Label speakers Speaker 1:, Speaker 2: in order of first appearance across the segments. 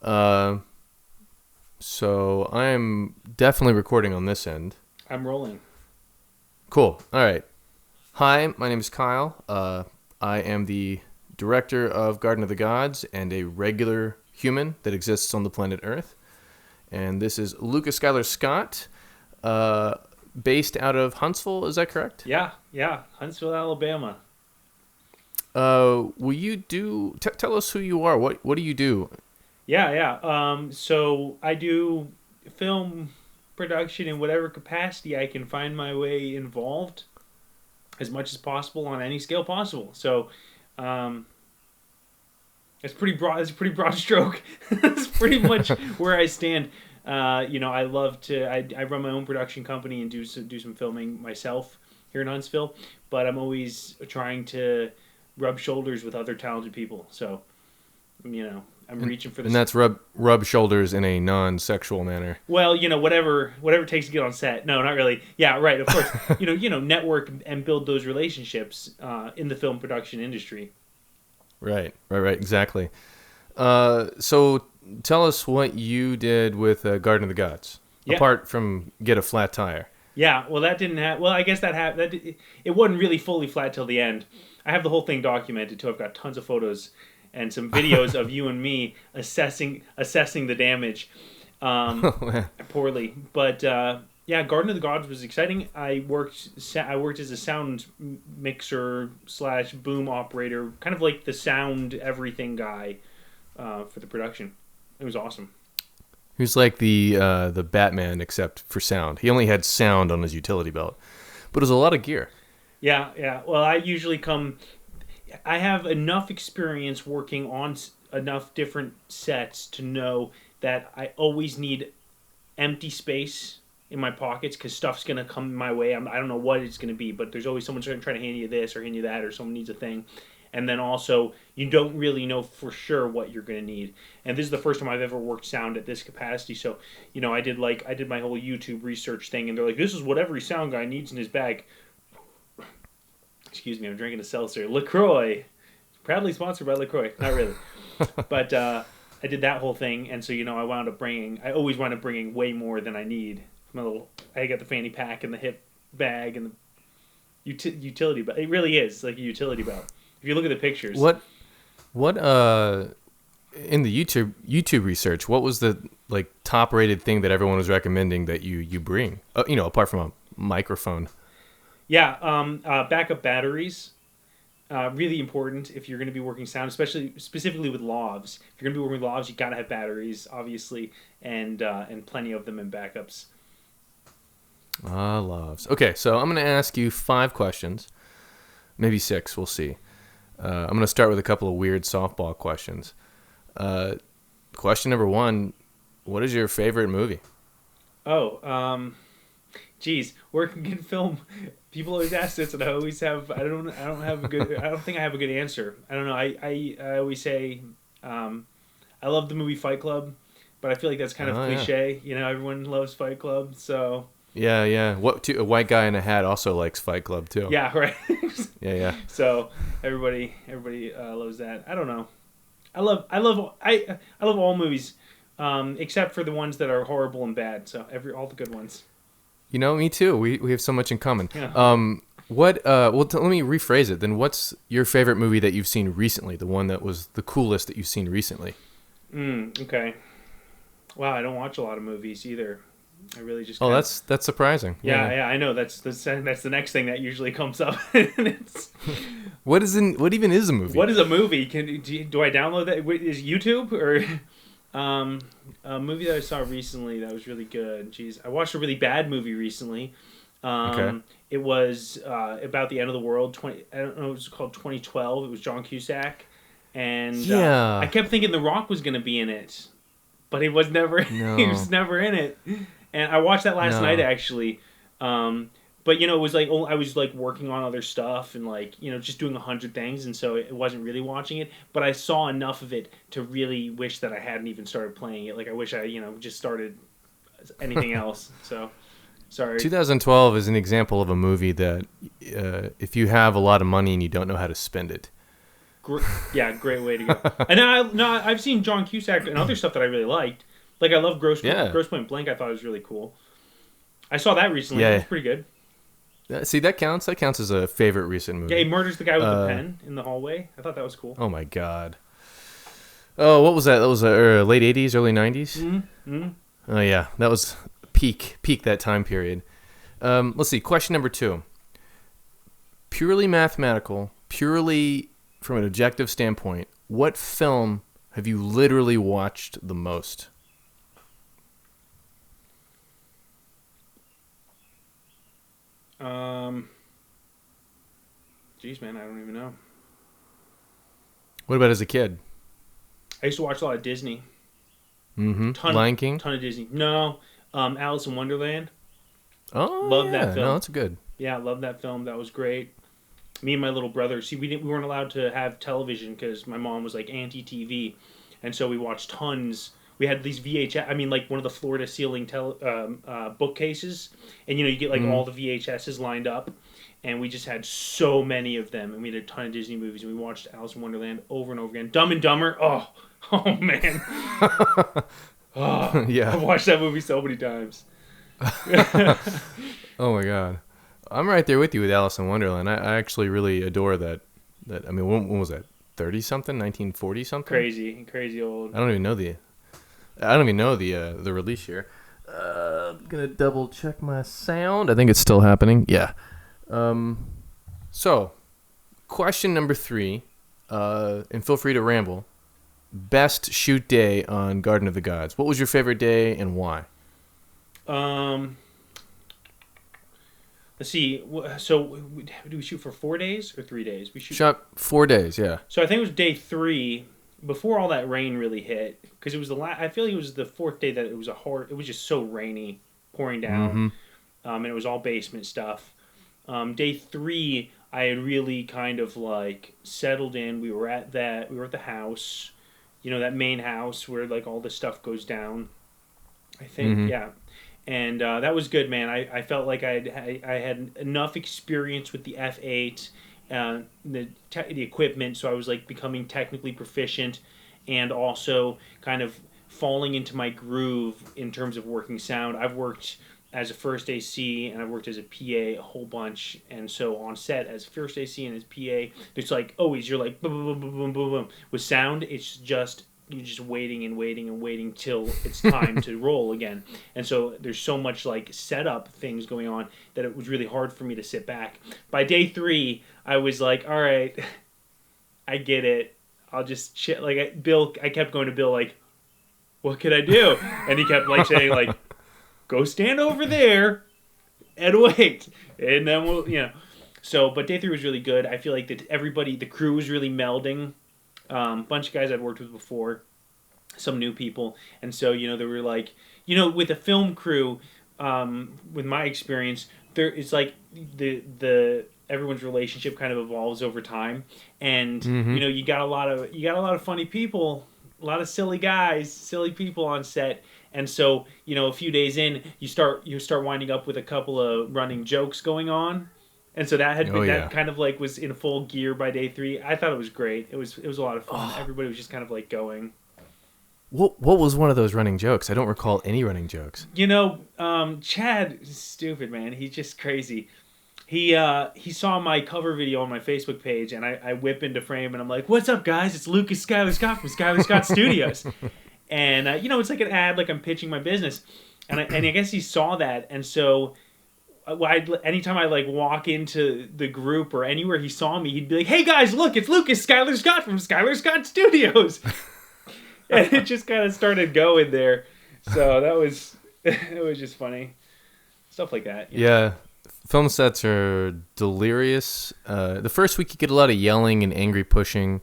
Speaker 1: Uh, so I'm definitely recording on this end.
Speaker 2: I'm rolling.
Speaker 1: Cool. All right. Hi, my name is Kyle. I am the director of Garden of the Gods and a regular human that exists on the planet Earth. And this is Lucas Skylar Scott, based out of Huntsville. Is that correct?
Speaker 2: Yeah. Huntsville, Alabama.
Speaker 1: Will you tell us who you are? What do you do?
Speaker 2: Yeah. So I do film production in whatever capacity I can find my way involved, as much as possible on any scale possible. So, it's pretty broad. It's a pretty broad stroke. That's pretty much where I stand. I love to. I run my own production company and do some filming myself here in Huntsville. But I'm always trying to rub shoulders with other talented people. So, I'm reaching for the.
Speaker 1: And that's rub shoulders in a non-sexual manner.
Speaker 2: Well, whatever it takes to get on set. No, not really. Yeah, right. Of course, network and build those relationships in the film production industry.
Speaker 1: Right. Exactly. So tell us what you did with Garden of the Gods, apart from get a flat tire.
Speaker 2: Yeah, well, that didn't happen. Well, I guess that happened. It wasn't really fully flat till the end. I have the whole thing documented too. I've got tons of photos and some videos of you and me assessing the damage poorly. But Garden of the Gods was exciting. I worked as a sound mixer / boom operator, kind of like the sound everything guy for the production. It was awesome.
Speaker 1: He was like the Batman except for sound. He only had sound on his utility belt, but it was a lot of gear.
Speaker 2: Yeah. Well, I have enough experience working on enough different sets to know that I always need empty space in my pockets because stuff's going to come my way. I don't know what it's going to be, but there's always someone trying to hand you this or hand you that, or someone needs a thing. And then also, you don't really know for sure what you're going to need. And this is the first time I've ever worked sound at this capacity. So, I did my whole YouTube research thing, and they're like, this is what every sound guy needs in his bag. Excuse me, I'm drinking a seltzer. LaCroix. Proudly sponsored by LaCroix. Not really. But I did that whole thing, and so, I always wound up bringing way more than I need. I got the fanny pack and the hip bag and the utility belt. It really is like a utility belt. If you look at the pictures.
Speaker 1: What in the YouTube research, what was the top rated thing that everyone was recommending that you bring? Apart from a microphone.
Speaker 2: Yeah, backup batteries. Really important if you're going to be working sound, specifically with lavs. If you're going to be working with lavs, you got to have batteries, obviously, and plenty of them in backups.
Speaker 1: Lavs. Okay, so I'm going to ask you 5 questions, maybe 6. We'll see. I'm going to start with a couple of weird softball questions. Question number 1: what is your favorite movie?
Speaker 2: Geez, working in film, people always ask this, and I don't think I have a good answer. I don't know. I always say, I love the movie Fight Club, but I feel like that's kind of cliche. Yeah. Everyone loves Fight Club, so.
Speaker 1: Yeah. A white guy in a hat also likes Fight Club too.
Speaker 2: Yeah, right.
Speaker 1: Yeah.
Speaker 2: So everybody loves that. I don't know. I love all movies, except for the ones that are horrible and bad. So all the good ones.
Speaker 1: Me too. We have so much in common.
Speaker 2: Yeah.
Speaker 1: Let me rephrase it. Then what's your favorite movie that you've seen recently? The one that was the coolest that you've seen recently?
Speaker 2: Okay. Wow, I don't watch a lot of movies either. I really just.
Speaker 1: That's surprising.
Speaker 2: Yeah. I know. That's the next thing that usually comes up.
Speaker 1: What even is a movie?
Speaker 2: What is a movie? Do I download that? Is YouTube or a movie that I saw recently that was really good? Jeez, I watched a really bad movie recently.
Speaker 1: Okay.
Speaker 2: It was about the end of the world. I don't know. It was called 2012. It was John Cusack, and I kept thinking The Rock was going to be in it, but he was never.
Speaker 1: No.
Speaker 2: He was never in it. And I watched that last night actually. But it was like I was like working on other stuff and just doing 100 things, and so it wasn't really watching it. But I saw enough of it to really wish that I hadn't even started playing it. Like I wish I just started anything else. So sorry.
Speaker 1: 2012 is an example of a movie that if you have a lot of money and you don't know how to spend it,
Speaker 2: Great way to go. And I've seen John Cusack and other stuff that I really liked. Like I love Gross Point Blank. I thought it was really cool. I saw that recently.
Speaker 1: Yeah.
Speaker 2: It was pretty good.
Speaker 1: See, that counts. That counts as a favorite recent movie.
Speaker 2: Yeah, he murders the guy with the pen in the hallway. I thought that was cool.
Speaker 1: Oh my god. Oh, what was that? That was late 80s, early 90s?
Speaker 2: Mm-hmm.
Speaker 1: Oh yeah, that was peak that time period. Let's see, question number 2. Purely mathematical, purely from an objective standpoint, what film have you literally watched the most?
Speaker 2: Jeez, man, I don't even know.
Speaker 1: What about as a kid?
Speaker 2: I used to watch a lot of Disney.
Speaker 1: Mm-hmm. Lion King?
Speaker 2: Ton of Disney. No, Alice in Wonderland.
Speaker 1: Oh,
Speaker 2: love that film.
Speaker 1: No, that's good.
Speaker 2: Yeah, I love that film. That was great. Me and my little brother. See, we weren't allowed to have television because my mom was like anti-TV, and so we watched tons. We had these VHS. I mean, like one of the floor-to-ceiling bookcases, and you get like all the VHSs lined up, and we just had so many of them, and we had a ton of Disney movies, and we watched Alice in Wonderland over and over again. Dumb and Dumber. Oh man.
Speaker 1: Yeah.
Speaker 2: I've watched that movie so many times.
Speaker 1: Oh my god, I'm right there with you with Alice in Wonderland. I actually really adore that. I mean, when was that? 30 something, 1940 something.
Speaker 2: Crazy old.
Speaker 1: I don't even know the release year. I'm gonna double check my sound. I think it's still happening. Yeah. So, question number 3, and feel free to ramble. Best shoot day on Garden of the Gods. What was your favorite day and why?
Speaker 2: Let's see. So, do we shoot for 4 days or 3 days? We
Speaker 1: shot 4 days. Yeah.
Speaker 2: So I think it was day 3 before all that rain really hit, because it was I feel like it was the 4th day that it was it was just so rainy, pouring down, and it was all basement stuff. Day 3, I had really kind of like settled in. We were at the house, that main house where like all the stuff goes down. I think, yeah. And that was good, man. I felt like I had enough experience with the F8, the equipment, so I was like becoming technically proficient, and also kind of falling into my groove in terms of working sound. I've worked as a first AC and I've worked as a PA a whole bunch, and so on set as first AC and as PA, it's like always you're like boom boom boom boom boom boom. With sound, it's just you're just waiting and waiting and waiting till it's time to roll again. And so there's so much like setup things going on that it was really hard for me to sit back. By day 3, I was like, all right, I get it. I'll just chill. Like I kept going to Bill like, what could I do? And he kept like saying like, go stand over there and wait. And then we'll. So, but day 3 was really good. I feel like that the crew was really melding. Bunch of guys I'd worked with before, some new people, and so they were like, with a film crew, with my experience, it's like the everyone's relationship kind of evolves over time, and you got a lot of funny people, a lot of silly guys, silly people on set, and so a few days in, you start winding up with a couple of running jokes going on. And so that that kind of like was in full gear by day 3. I thought it was great. It was a lot of fun. Everybody was just kind of like going.
Speaker 1: What was one of those running jokes? I don't recall any running jokes.
Speaker 2: Chad, stupid man. He's just crazy. He saw my cover video on my Facebook page, and I whip into frame, and I'm like, "What's up, guys? It's Lucas Skylar Scott from Skylar Scott Studios." And it's like an ad, like I'm pitching my business, and I guess he saw that, and so. Anytime I like walk into the group or anywhere he saw me, he'd be like, "Hey guys, look, it's Lucas Skylar Scott from Skylar Scott Studios," and it just kind of started going there. So it was just funny, stuff like that.
Speaker 1: Yeah, film sets are delirious. The first week you get a lot of yelling and angry pushing,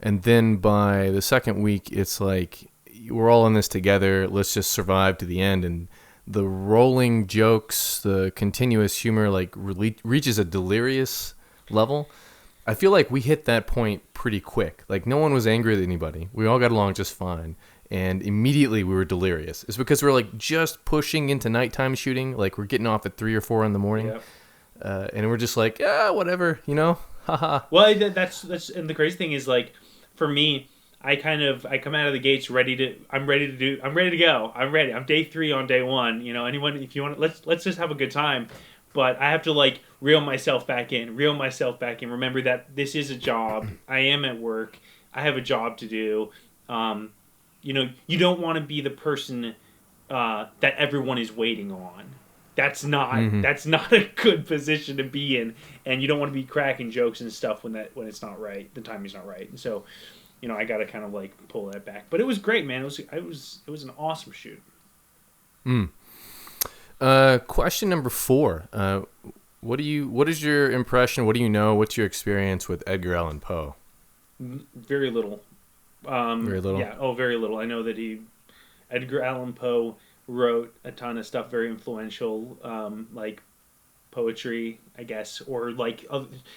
Speaker 1: and then by the second week it's like we're all in this together. Let's just survive to the end. And the rolling jokes, the continuous humor, like reaches a delirious level. I feel like we hit that point pretty quick. Like no one was angry with anybody. We all got along just fine. And immediately we were delirious. It's because we're like just pushing into nighttime shooting. Like we're getting off at 3 or 4 in the morning. Yep. And we're just like, whatever, Haha.
Speaker 2: Well, that's and the crazy thing is like, for me, I come out of the gates I'm ready to go. I'm ready. I'm day 3 on day 1. You know, anyone if you want, let's just have a good time. But I have to like reel myself back in, Remember that this is a job. I am at work. I have a job to do. You know, you don't want to be the person that everyone is waiting on. That's not a good position to be in, and you don't want to be cracking jokes and stuff when it's not right. The timing's not right, and so, you know, I got to kind of like pull that back. But it was great, man. It was an awesome shoot.
Speaker 1: Question number 4. What is your impression? What do you know? What's your experience with Edgar Allan Poe?
Speaker 2: Very little.
Speaker 1: Very little.
Speaker 2: Yeah. Oh, very little. I know that Edgar Allan Poe wrote a ton of stuff very influential, like poetry, I guess, or like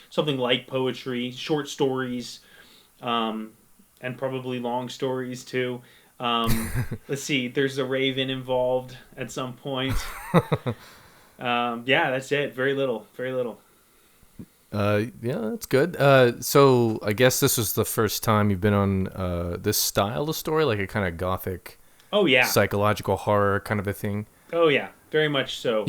Speaker 2: something like poetry, short stories, and probably long stories too. Let's see. There's a raven involved at some point. Yeah, that's it. Very little. Very little.
Speaker 1: Yeah, that's good. So I guess this was the first time you've been on this style of story, like a kind of gothic,
Speaker 2: Oh yeah,
Speaker 1: psychological horror kind of a thing.
Speaker 2: oh yeah, very much so.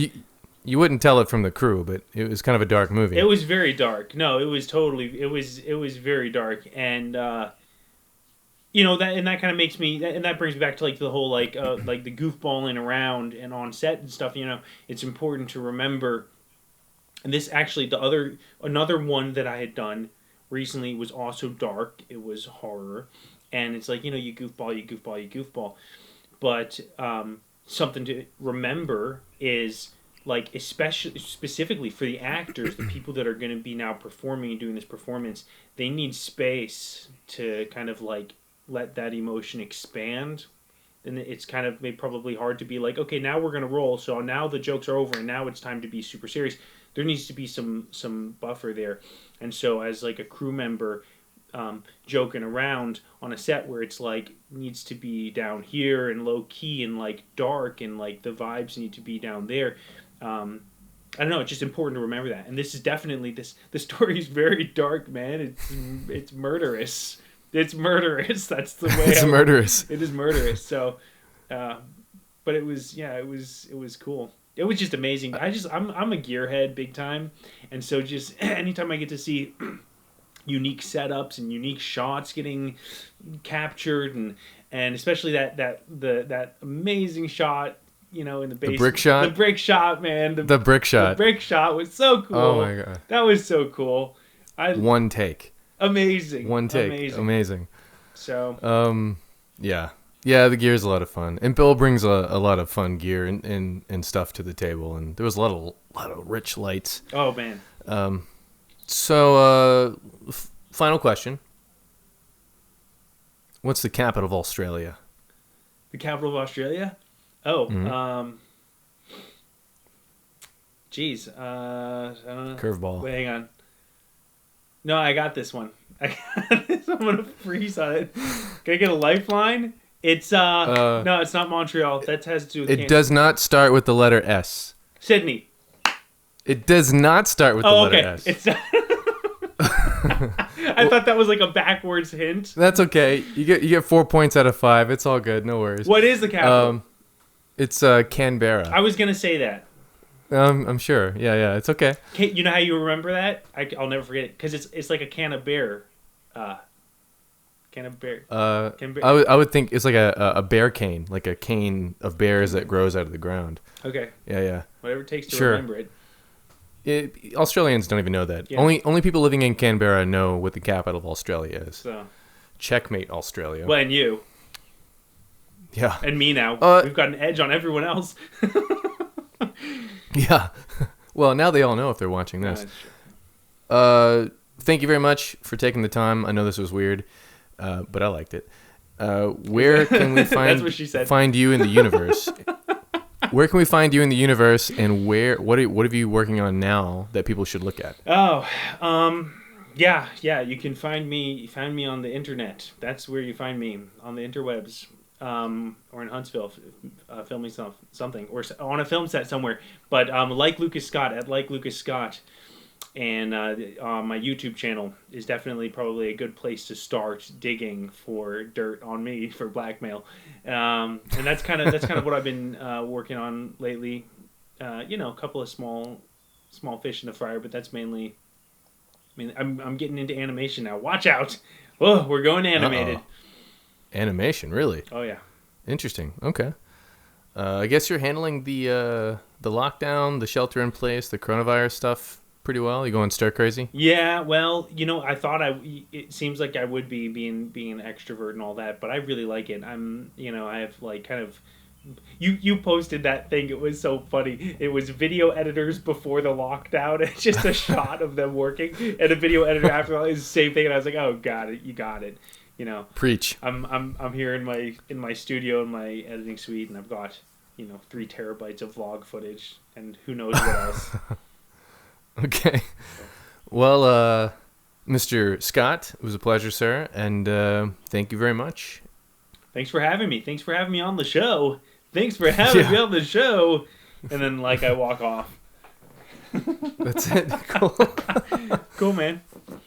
Speaker 1: You wouldn't tell it from the crew, but it was kind of a dark movie.
Speaker 2: It was very dark. No, it was totally. It was very dark, and you know that kind of makes me, and that brings me back to like the whole like the goofballing around and on set and stuff. You know, it's important to remember. And this actually, another one that I had done recently was also dark. It was horror, and it's like, you know, you goofball. But something to remember is, like, especially specifically for the actors, the people that are going to be now performing and doing this performance, they need space to kind of like let that emotion expand. And it's kind of probably hard to be like, okay, now we're going to roll. So now the jokes are over and now it's time to be super serious. There needs to be some buffer there. And so as like a crew member, joking around on a set where it's like needs to be down here and low key and like dark and like the vibes need to be down there. I don't know. It's just important to remember that. And this is definitely the story is very dark, man. It's murderous. It's murderous. That's the way.
Speaker 1: It's murderous.
Speaker 2: It is murderous. So, but it was cool. It was just amazing. I'm a gearhead big time, and so just anytime I get to see unique setups and unique shots getting captured, and especially that amazing shot, you know, in the base.
Speaker 1: The brick shot?
Speaker 2: The brick shot, man.
Speaker 1: The brick shot.
Speaker 2: The brick shot was so cool.
Speaker 1: Oh my god.
Speaker 2: That was so cool.
Speaker 1: One take.
Speaker 2: Amazing.
Speaker 1: One take. Amazing.
Speaker 2: So.
Speaker 1: Yeah. Yeah, the gear's a lot of fun, and Bill brings a lot of fun gear and stuff to the table, and there was a lot of rich lights.
Speaker 2: Oh man.
Speaker 1: So, final question: what's the capital of Australia?
Speaker 2: The capital of Australia? Oh, geez. I don't know.
Speaker 1: Curveball.
Speaker 2: Wait, hang on. No, I got this one. I'm gonna freeze on it. Can I get a lifeline? It's no, it's not Montreal. That has to do with
Speaker 1: It does not start with the letter S.
Speaker 2: Sydney.
Speaker 1: It does not start with the letter S.
Speaker 2: It's I thought that was like a backwards hint.
Speaker 1: That's okay. You get 4 points out of 5. It's all good. No worries.
Speaker 2: What is the capital?
Speaker 1: It's Canberra.
Speaker 2: I was gonna say that.
Speaker 1: I'm sure. Yeah. It's okay.
Speaker 2: You know how you remember that? I'll never forget it because it's like a can of bear. Can of bear.
Speaker 1: I would think it's like a bear cane, like a cane of bears that grows out of the ground.
Speaker 2: Okay.
Speaker 1: Yeah.
Speaker 2: Whatever it takes to
Speaker 1: Sure.
Speaker 2: remember it.
Speaker 1: Australians don't even know that.
Speaker 2: Yeah.
Speaker 1: Only people living in Canberra know what the capital of Australia is.
Speaker 2: So.
Speaker 1: Checkmate, Australia.
Speaker 2: Well, and you.
Speaker 1: Yeah.
Speaker 2: And me now. We've got an edge on everyone else.
Speaker 1: Yeah. Well, now they all know if they're watching this. Thank you very much for taking the time. I know this was weird, but I liked it. Where can we
Speaker 2: That's what she said.
Speaker 1: find you in the universe? Where can we find you in the universe, and what are you working on now that people should look at?
Speaker 2: Oh, yeah. You can find me on the internet. That's where you find me, on the interwebs, or in Huntsville, filming something, or on a film set somewhere. But like Lucas Scott, at like Lucas Scott, And my YouTube channel is definitely probably a good place to start digging for dirt on me for blackmail. And that's kind of what I've been working on lately. A couple of small fish in the fire, but that's mainly. I mean, I'm getting into animation now. Watch out! Oh, we're going animated.
Speaker 1: Uh-oh. Animation, really?
Speaker 2: Oh yeah.
Speaker 1: Interesting. Okay. I guess you're handling the lockdown, the shelter in place, the coronavirus stuff pretty well. You going stir crazy?
Speaker 2: Yeah, well, I thought it seems like I would be being an extrovert and all that, but I really like it. I have like kind of you posted that thing. It was so funny. It was video editors before the lockdown. It's just a shot of them working, and a video editor after all is the same thing. And I was like, oh, got it, you got it.
Speaker 1: Preach.
Speaker 2: I'm here in my studio in my editing suite, and I've got 3 terabytes of vlog footage, and who knows what else.
Speaker 1: Okay. Well, Mr. Scott, it was a pleasure, sir, and thank you very much.
Speaker 2: Thanks for having me. Thanks for having me on the show. Thanks for having me on the show. And then, I walk off.
Speaker 1: That's it. Cool.
Speaker 2: Cool, man.